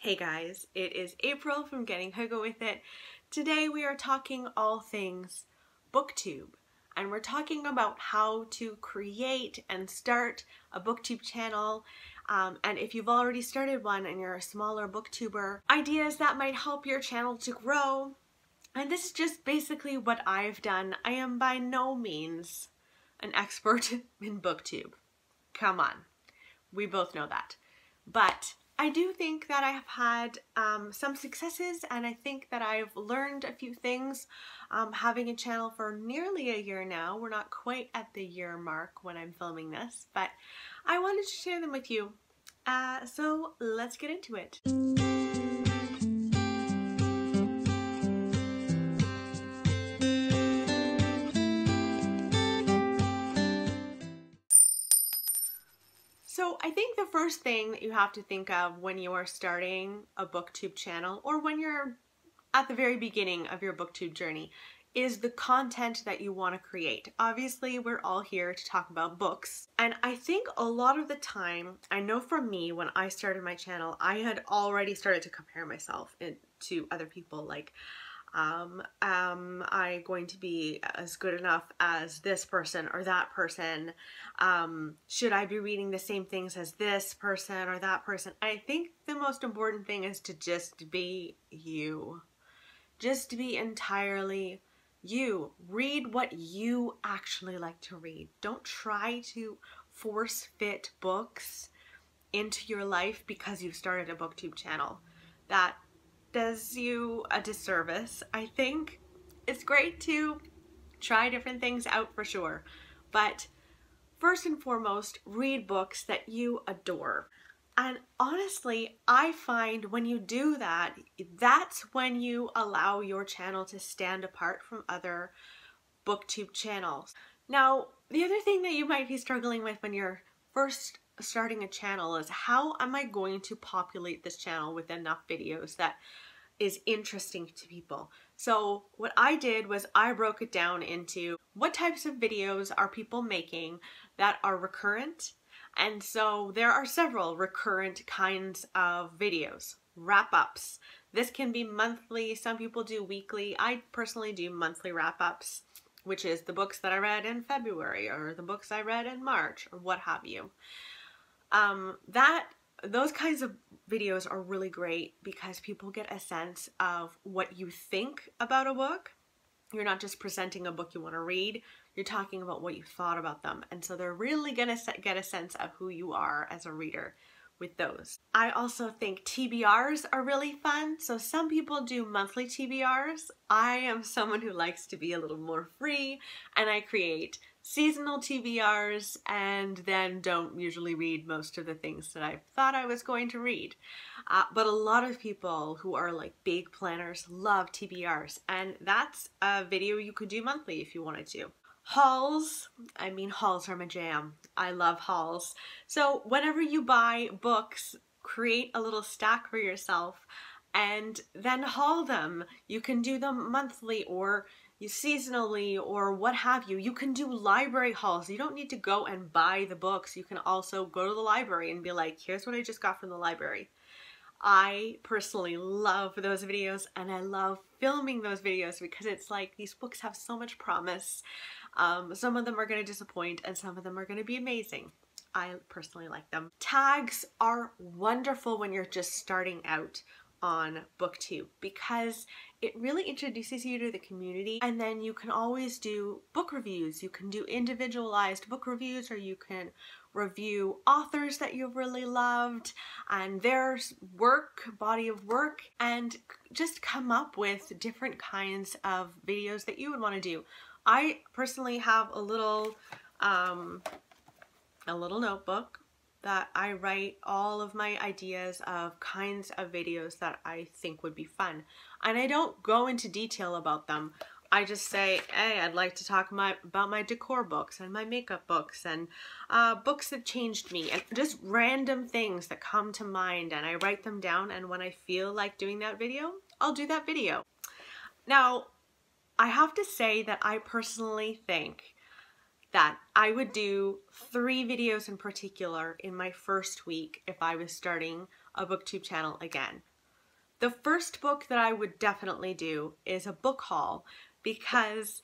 Hey guys, it is April from Getting Hygge With It. Today we are talking all things Booktube, and we're talking about how to create and start a Booktube channel, and if you've already started one and you're a smaller booktuber, ideas that might help your channel to grow. And this is just basically what I've done. I am by no means an expert in Booktube. Come on, we both know that. But I do think that I have had some successes, and I think that I've learned a few things having a channel for nearly a year now. We're not quite at the year mark when I'm filming this, but I wanted to share them with you. So let's get into it. So I think the first thing that you have to think of when you are starting a Booktube channel, or when you're at the very beginning of your Booktube journey, is the content that you want to create. Obviously, we're all here to talk about books, and I think a lot of the time, I know for me, when I started my channel, I had already started to compare myself to other people, like, am I going to be as good enough as this person or that person? Should I be reading the same things as this person or that person? I think the most important thing is to just be you. Just be entirely you. Read what you actually like to read. Don't try to force fit books into your life because you've started a Booktube channel. That does you a disservice. I think it's great to try different things out for sure, but first and foremost, read books that you adore. And honestly, I find when you do that, that's when you allow your channel to stand apart from other Booktube channels. Now, the other thing that you might be struggling with when you're first starting a channel is, how am I going to populate this channel with enough videos that is interesting to people? So what I did was I broke it down into what types of videos are people making that are recurrent. And so there are several recurrent kinds of videos. Wrap-ups. This can be monthly, some people do weekly. I personally do monthly wrap-ups, which is the books that I read in February or the books I read in March or what have you. Those kinds of videos are really great because people get a sense of what you think about a book. You're not just presenting a book you want to read, you're talking about what you thought about them. And so they're really going to get a sense of who you are as a reader with those. I also think TBRs are really fun. So some people do monthly TBRs. I am someone who likes to be a little more free, and I create seasonal TBRs and then don't usually read most of the things that I thought I was going to read. But a lot of people who are like big planners love TBRs, and that's a video you could do monthly if you wanted to. Hauls. I mean, hauls are my jam. I love hauls. So whenever you buy books, create a little stack for yourself and then haul them. You can do them monthly or seasonally or what have you. You can do library hauls. You don't need to go and buy the books. You can also go to the library and be like, here's what I just got from the library. I personally love those videos, and I love filming those videos because it's like these books have so much promise. Some of them are going to disappoint and some of them are going to be amazing. I personally like them. Tags are wonderful when you're just starting out on Booktube because it really introduces you to the community, and then you can always do book reviews. You can do individualized book reviews, or you can review authors that you've really loved and their body of work, and just come up with different kinds of videos that you would want to do. I personally have a little notebook that I write all of my ideas of kinds of videos that I think would be fun. And I don't go into detail about them. I just say, hey, I'd like to talk about my decor books and my makeup books and books that changed me, and just random things that come to mind, and I write them down, and when I feel like doing that video, I'll do that video. Now, I have to say that I personally think that I would do 3 videos in particular in my first week if I was starting a Booktube channel again. The first book that I would definitely do is a book haul, because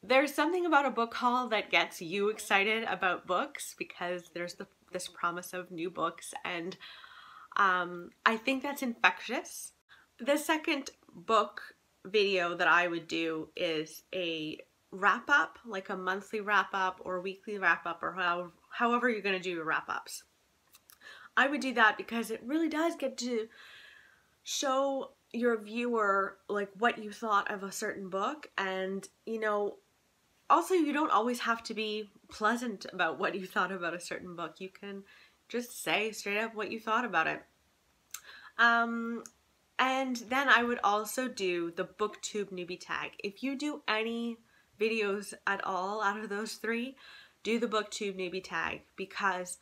there's something about a book haul that gets you excited about books, because there's this promise of new books, and I think that's infectious. The second book video that I would do is a wrap up, like a monthly wrap up or weekly wrap up, or however you're going to do your wrap ups. I would do that because it really does get to show your viewer like what you thought of a certain book, and you know, also you don't always have to be pleasant about what you thought about a certain book. You can just say straight up what you thought about it. And then I would also do the Booktube newbie tag. If you do any videos at all out of those three, do the Booktube newbie tag, because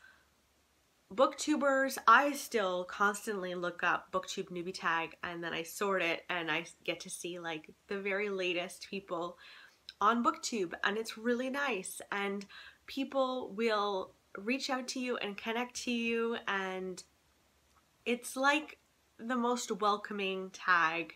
booktubers, I still constantly look up Booktube newbie tag, and then I sort it and I get to see like the very latest people on Booktube, and it's really nice, and people will reach out to you and connect to you, and it's like the most welcoming tag,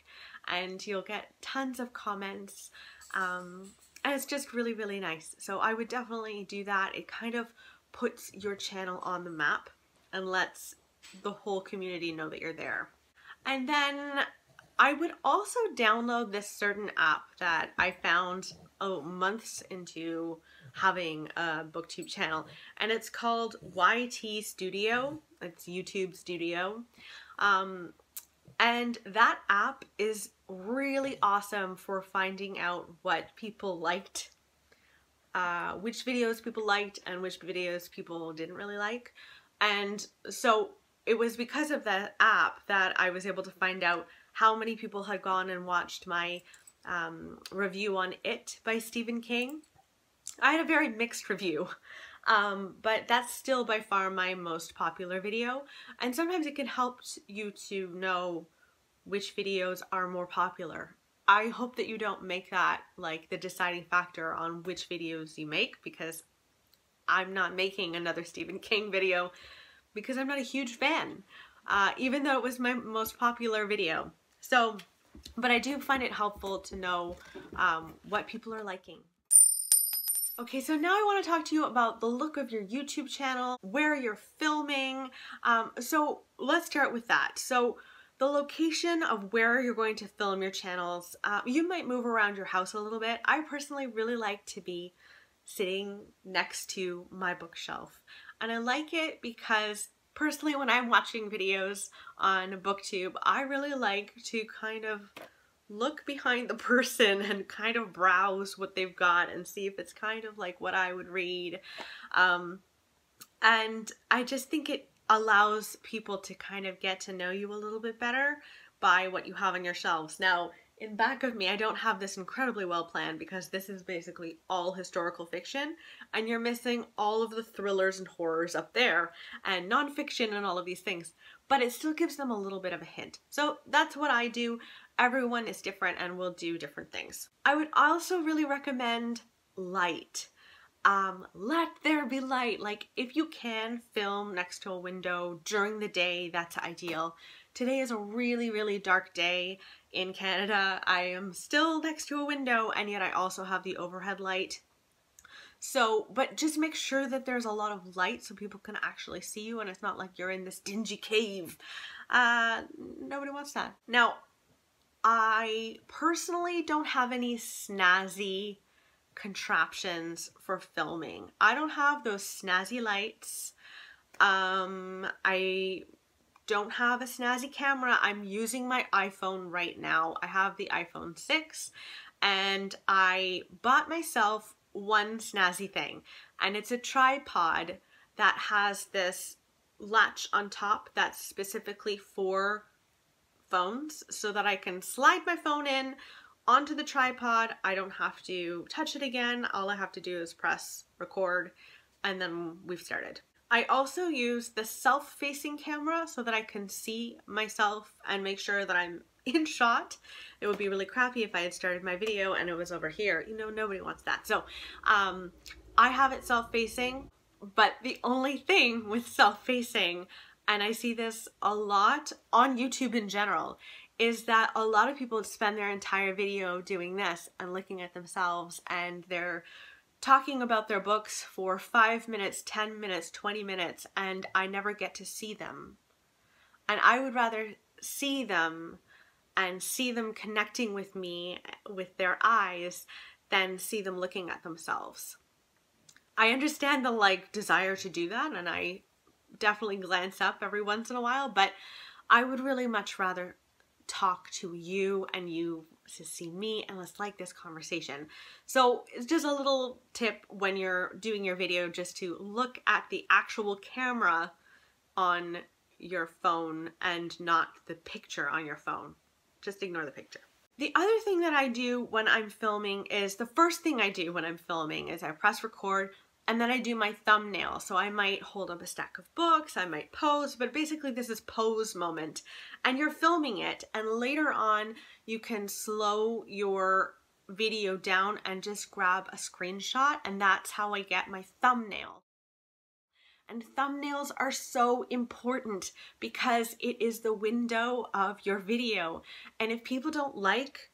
and you'll get tons of comments, and it's just really, really nice. So I would definitely do that. It kind of puts your channel on the map and lets the whole community know that you're there. And then I would also download this certain app that I found months into having a Booktube channel, and it's called YT Studio. It's YouTube Studio. And that app is really awesome for finding out what people liked, which videos people liked and which videos people didn't really like. And so it was because of that app that I was able to find out how many people had gone and watched my review on It by Stephen King. I had a very mixed review. But that's still by far my most popular video, and sometimes it can help you to know which videos are more popular. I hope that you don't make that like the deciding factor on which videos you make, because I'm not making another Stephen King video because I'm not a huge fan, even though it was my most popular video. So, but I do find it helpful to know what people are liking. Okay, so now I want to talk to you about the look of your YouTube channel, where you're filming. So let's start with that. So the location of where you're going to film your channels, you might move around your house a little bit. I personally really like to be sitting next to my bookshelf. And I like it because personally when I'm watching videos on Booktube, I really like to kind of look behind the person and kind of browse what they've got and see if it's kind of like what I would read. And I just think it allows people to kind of get to know you a little bit better by what you have on your shelves. Now, in back of me, I don't have this incredibly well planned because this is basically all historical fiction, and you're missing all of the thrillers and horrors up there, and nonfiction and all of these things, but it still gives them a little bit of a hint. So that's what I do. Everyone is different and will do different things. I would also really recommend light. Let there be light. Like, if you can film next to a window during the day, that's ideal. Today is a really, really dark day in Canada. I am still next to a window, and yet I also have the overhead light. So, but just make sure that there's a lot of light so people can actually see you, and it's not like you're in this dingy cave. Nobody wants that. Now, I personally don't have any snazzy contraptions for filming. I don't have those snazzy lights. I don't have a snazzy camera. I'm using my iPhone right now. I have the iPhone 6, and I bought myself one snazzy thing, and it's a tripod that has this latch on top that's specifically for phones, so that I can slide my phone in onto the tripod. I don't have to touch it again. All I have to do is press record, and then we've started. I also use the self-facing camera so that I can see myself and make sure that I'm in shot. It would be really crappy if I had started my video and it was over here. You know, nobody wants that. So I have it self-facing, but the only thing with self-facing, and I see this a lot on YouTube in general, is that a lot of people spend their entire video doing this and looking at themselves, and they're talking about their books for 5 minutes, 10 minutes, 20 minutes, and I never get to see them. And I would rather see them and see them connecting with me with their eyes than see them looking at themselves. I understand the desire to do that, and I definitely glance up every once in a while, but I would really much rather talk to you and you to see me, and let's like this conversation. So it's just a little tip when you're doing your video, just to look at the actual camera on your phone and not the picture on your phone. Just ignore the picture. The other thing that I do when I'm filming is, the first thing I do when I'm filming is I press record, and then I do my thumbnail. So I might hold up a stack of books, I might pose, but basically this is pose moment. And you're filming it, and later on you can slow your video down and just grab a screenshot, and that's how I get my thumbnail. And thumbnails are so important because it is the window of your video. And if people don't like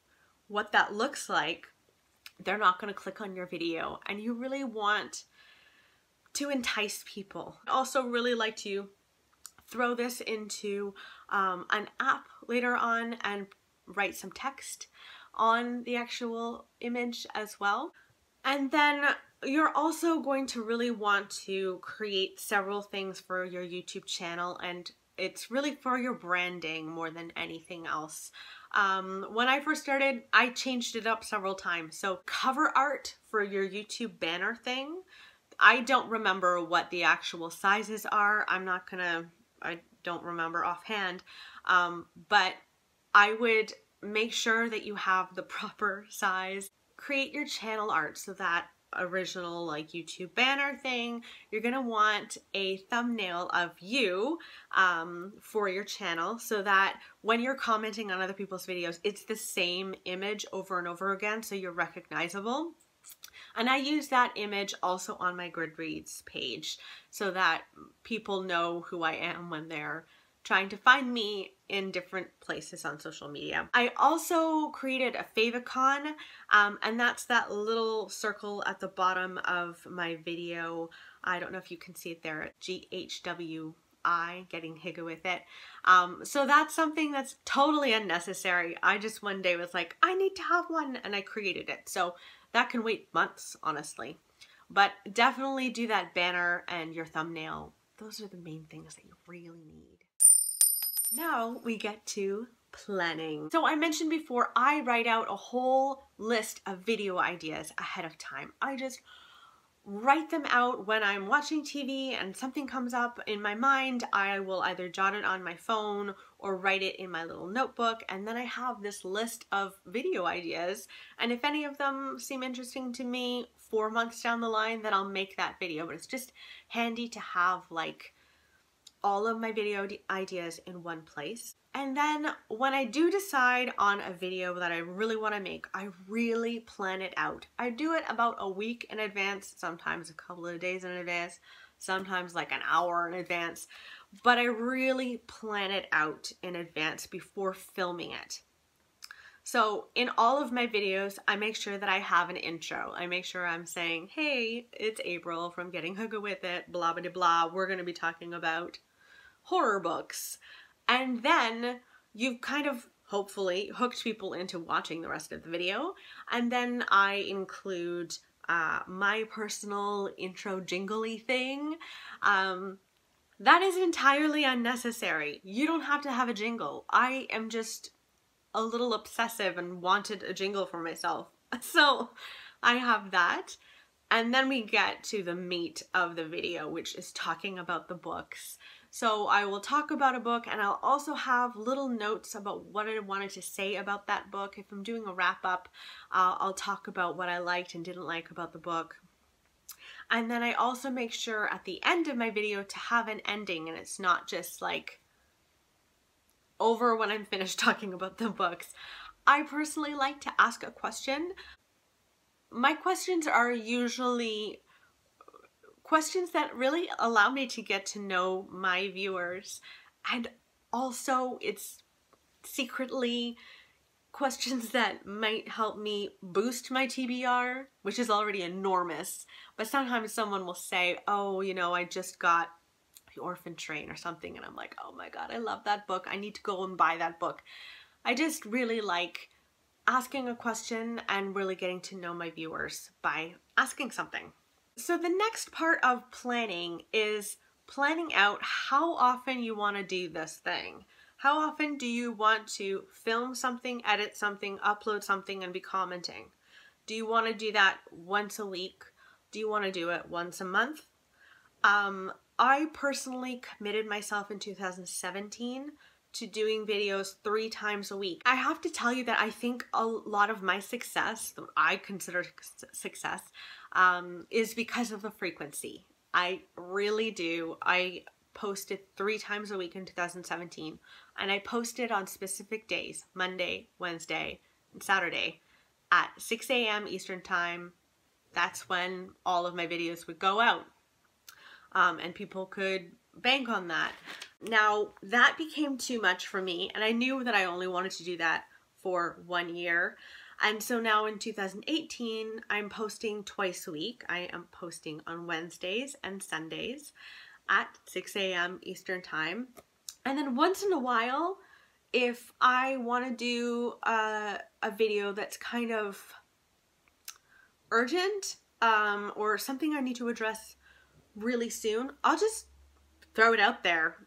what that looks like, they're not going to click on your video. And you really want to entice people. I also really like to throw this into an app later on and write some text on the actual image as well. And then you're also going to really want to create several things for your YouTube channel, and it's really for your branding more than anything else. When I first started, I changed it up several times. So cover art for your YouTube banner thing, I don't remember what the actual sizes are. I don't remember offhand, but I would make sure that you have the proper size. Create your channel art, so that original YouTube banner thing, you're gonna want a thumbnail of you for your channel, so that when you're commenting on other people's videos, it's the same image over and over again, so you're recognizable. And I use that image also on my Goodreads page, so that people know who I am when they're trying to find me in different places on social media. I also created a favicon, and that's that little circle at the bottom of my video. I don't know if you can see it there, GHWI, getting higga with it. So that's something that's totally unnecessary. I just one day was like, I need to have one, and I created it. So that can wait months, honestly. But definitely do that banner and your thumbnail. Those are the main things that you really need. Now we get to planning. So I mentioned before, I write out a whole list of video ideas ahead of time. I just write them out when I'm watching TV and something comes up in my mind. I will either jot it on my phone or write it in my little notebook, and then I have this list of video ideas, and if any of them seem interesting to me 4 months down the line, then I'll make that video. But it's just handy to have all of my video ideas in one place. And then when I do decide on a video that I really want to make, I really plan it out. I do it about a week in advance, sometimes a couple of days in advance, sometimes like an hour in advance, but I really plan it out in advance before filming it. So in all of my videos, I make sure that I have an intro. I make sure I'm saying, hey, it's April from Getting Hooga With It, blah, blah, blah. We're going to be talking about horror books. And then you've kind of hopefully hooked people into watching the rest of the video. And then I include my personal intro jingly thing. That is entirely unnecessary. You don't have to have a jingle. I am just a little obsessive and wanted a jingle for myself. So I have that. And then we get to the meat of the video, which is talking about the books. So I will talk about a book, and I'll also have little notes about what I wanted to say about that book. If I'm doing a wrap up, I'll talk about what I liked and didn't like about the book. And then I also make sure at the end of my video to have an ending, and it's not just over when I'm finished talking about the books. I personally like to ask a question. My questions are usually questions that really allow me to get to know my viewers. And also it's secretly questions that might help me boost my TBR, which is already enormous. But sometimes someone will say, oh, you know, I just got The Orphan Train or something, and I'm like, oh my god, I love that book. I need to go and buy that book. I just really like asking a question and really getting to know my viewers by asking something. So the next part of planning is planning out how often you want to do this thing. How often do you want to film something, edit something, upload something, and be commenting? Do you want to do that once a week? Do you want to do it once a month? I personally committed myself in 2017 to doing videos 3 times a week. I have to tell you that I think a lot of my success, that I consider success, is because of the frequency. I really do. I posted 3 times a week in 2017, and I posted on specific days, Monday, Wednesday, and Saturday at 6 a.m. Eastern Time. That's when all of my videos would go out, and people could bank on that. Now, that became too much for me, and I knew that I only wanted to do that for 1 year. And so now in 2018, I'm posting twice a week. I am posting on Wednesdays and Sundays at 6 a.m. Eastern Time. And then once in a while, if I want to do a video that's kind of urgent, or something I need to address really soon, I'll just throw it out there.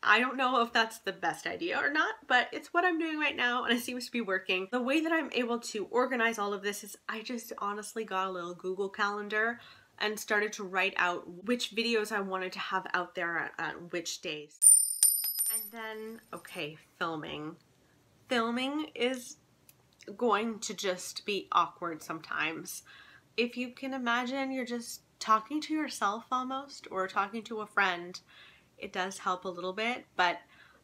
I don't know if that's the best idea or not, but it's what I'm doing right now, and it seems to be working. The way that I'm able to organize all of this is I just honestly got a little Google Calendar and started to write out which videos I wanted to have out there at which days. And then, okay, filming. Filming is going to just be awkward sometimes. If you can imagine, you're just talking to yourself almost, or talking to a friend. It does help a little bit, but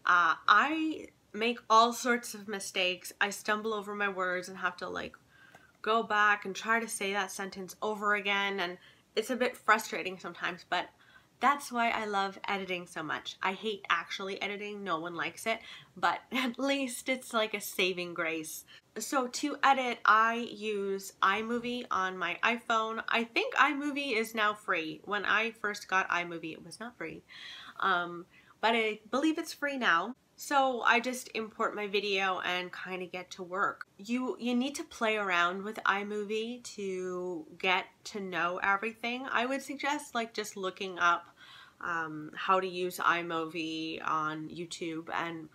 I make all sorts of mistakes. I stumble over my words and have to like go back and try to say that sentence over again, and it's a bit frustrating sometimes, but that's why I love editing so much. I hate actually editing, no one likes it, but at least it's like a saving grace. So to edit, I use iMovie on my iPhone. I think iMovie is now free. When I first got iMovie, it was not free. But I believe it's free now. So I just import my video and kind of get to work. You need to play around with iMovie to get to know everything. I would suggest like just looking up how to use iMovie on YouTube, and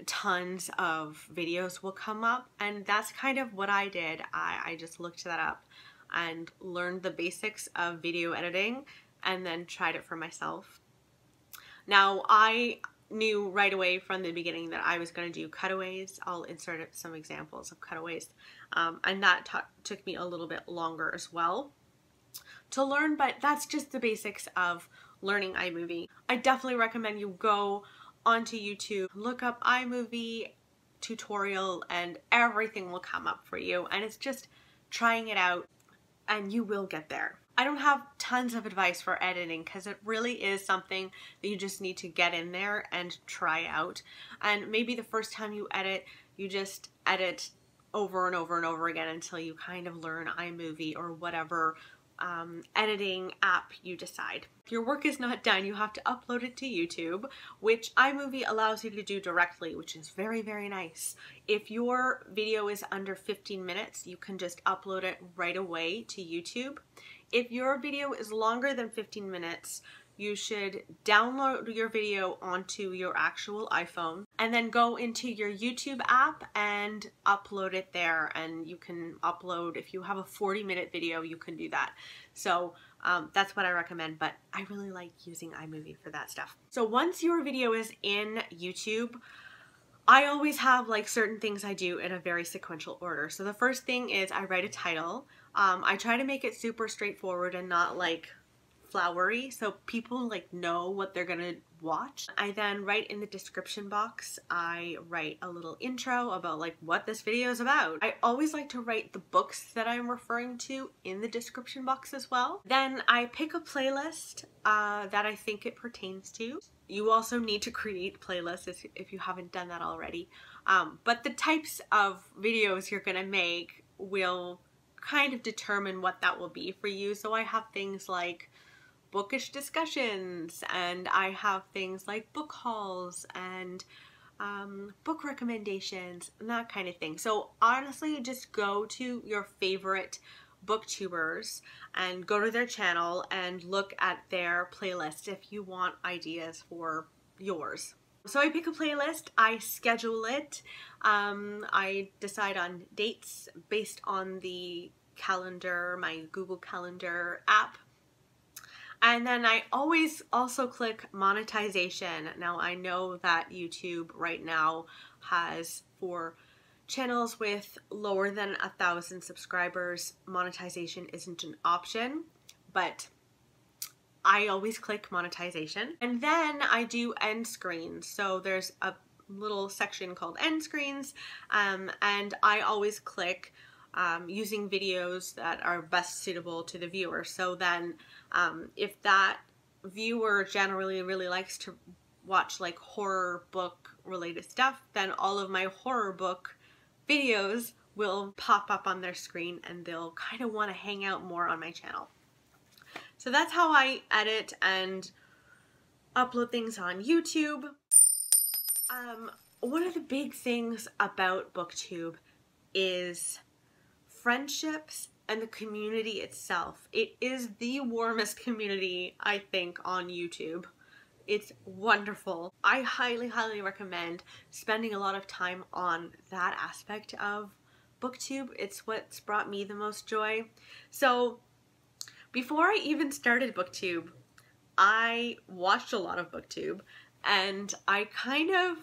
tons of videos will come up, and that's kind of what I did. I just looked that up and learned the basics of video editing and then tried it for myself. Now, I knew right away from the beginning that I was going to do cutaways. I'll insert some examples of cutaways, and that took me a little bit longer as well to learn, but that's just the basics of learning iMovie. I definitely recommend you go onto YouTube, look up iMovie tutorial, and everything will come up for you, and it's just trying it out and you will get there. I don't have tons of advice for editing because it really is something that you just need to get in there and try out. And maybe the first time you edit, you just edit over and over and over again until you kind of learn iMovie or whatever editing app you decide. If your work is not done, you have to upload it to YouTube, which iMovie allows you to do directly, which is very, very nice. If your video is under 15 minutes, you can just upload it right away to YouTube. If your video is longer than 15 minutes, you should download your video onto your actual iPhone and then go into your YouTube app and upload it there. And you can upload, if you have a 40-minute video, you can do that. So that's what I recommend, but I really like using iMovie for that stuff. So once your video is in YouTube, I always have like certain things I do in a very sequential order. So the first thing is I write a title. I try to make it super straightforward and not like flowery so people like know what they're gonna watch. I then write in the description box, I write a little intro about like what this video is about. I always like to write the books that I'm referring to in the description box as well. Then I pick a playlist that I think it pertains to. You also need to create playlists if you haven't done that already. But the types of videos you're gonna make will kind of determine what that will be for you. So I have things like bookish discussions, and I have things like book hauls and book recommendations and that kind of thing. So honestly, just go to your favorite booktubers and go to their channel and look at their playlist if you want ideas for yours. So I pick a playlist, I schedule it, I decide on dates based on the calendar, my Google Calendar app. And then I always also click monetization. Now I know that YouTube right now has, for channels with lower than 1,000 subscribers, monetization isn't an option, but I always click monetization. And then I do end screens. So there's a little section called end screens, and I always click using videos that are best suitable to the viewer. So then if that viewer generally really likes to watch like horror book related stuff, then all of my horror book videos will pop up on their screen and they'll kind of want to hang out more on my channel. So that's how I edit and upload things on YouTube. One of the big things about Booktube is friendships and the community itself. It is the warmest community, I think, on YouTube. It's wonderful. I highly, highly recommend spending a lot of time on that aspect of Booktube. It's what's brought me the most joy. So before I even started Booktube, I watched a lot of Booktube, and I kind of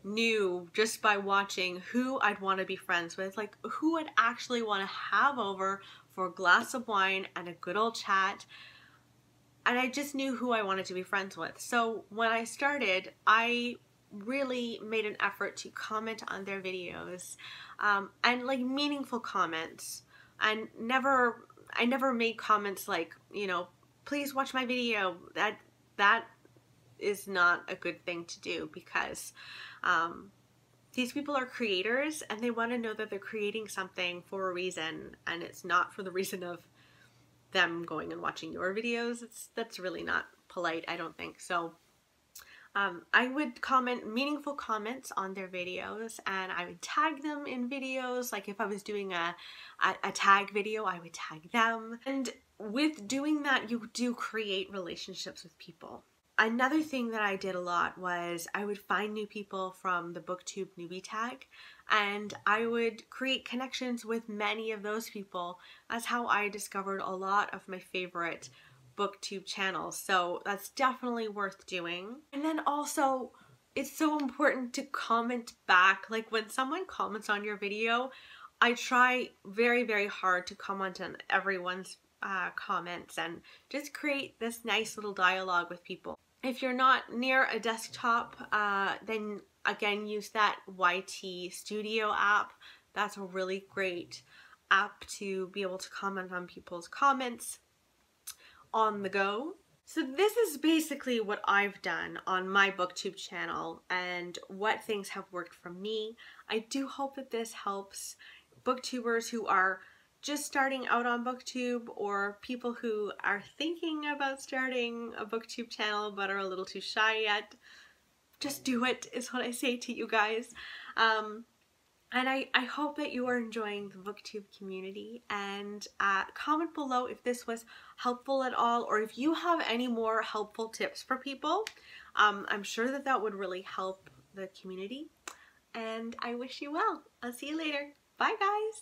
knew just by watching who I'd want to be friends with, like who I'd actually want to have over for a glass of wine and a good old chat. And I just knew who I wanted to be friends with. So when I started, I really made an effort to comment on their videos, and like meaningful comments, and I never made comments like, you know, please watch my video. That is not a good thing to do, because these people are creators and they want to know that they're creating something for a reason, and it's not for the reason of them going and watching your videos. That's really not polite, I don't think. So I would comment meaningful comments on their videos, and I would tag them in videos. Like if I was doing a tag video, I would tag them. And with doing that, you do create relationships with people. Another thing that I did a lot was I would find new people from the Booktube newbie tag, and I would create connections with many of those people. That's how I discovered a lot of my favorite Booktube channels. So that's definitely worth doing. And then also, it's so important to comment back. Like when someone comments on your video, I try very, very hard to comment on everyone's comments and just create this nice little dialogue with people. If you're not near a desktop, then again, use that YT Studio app. That's a really great app to be able to comment on people's comments on the go. So this is basically what I've done on my Booktube channel and what things have worked for me. I do hope that this helps Booktubers who are just starting out on Booktube, or people who are thinking about starting a Booktube channel but are a little too shy yet. Just do it, is what I say to you guys. And I hope that you are enjoying the Booktube community, and comment below if this was helpful at all, or if you have any more helpful tips for people. I'm sure that that would really help the community, and I wish you well. I'll see you later. Bye guys!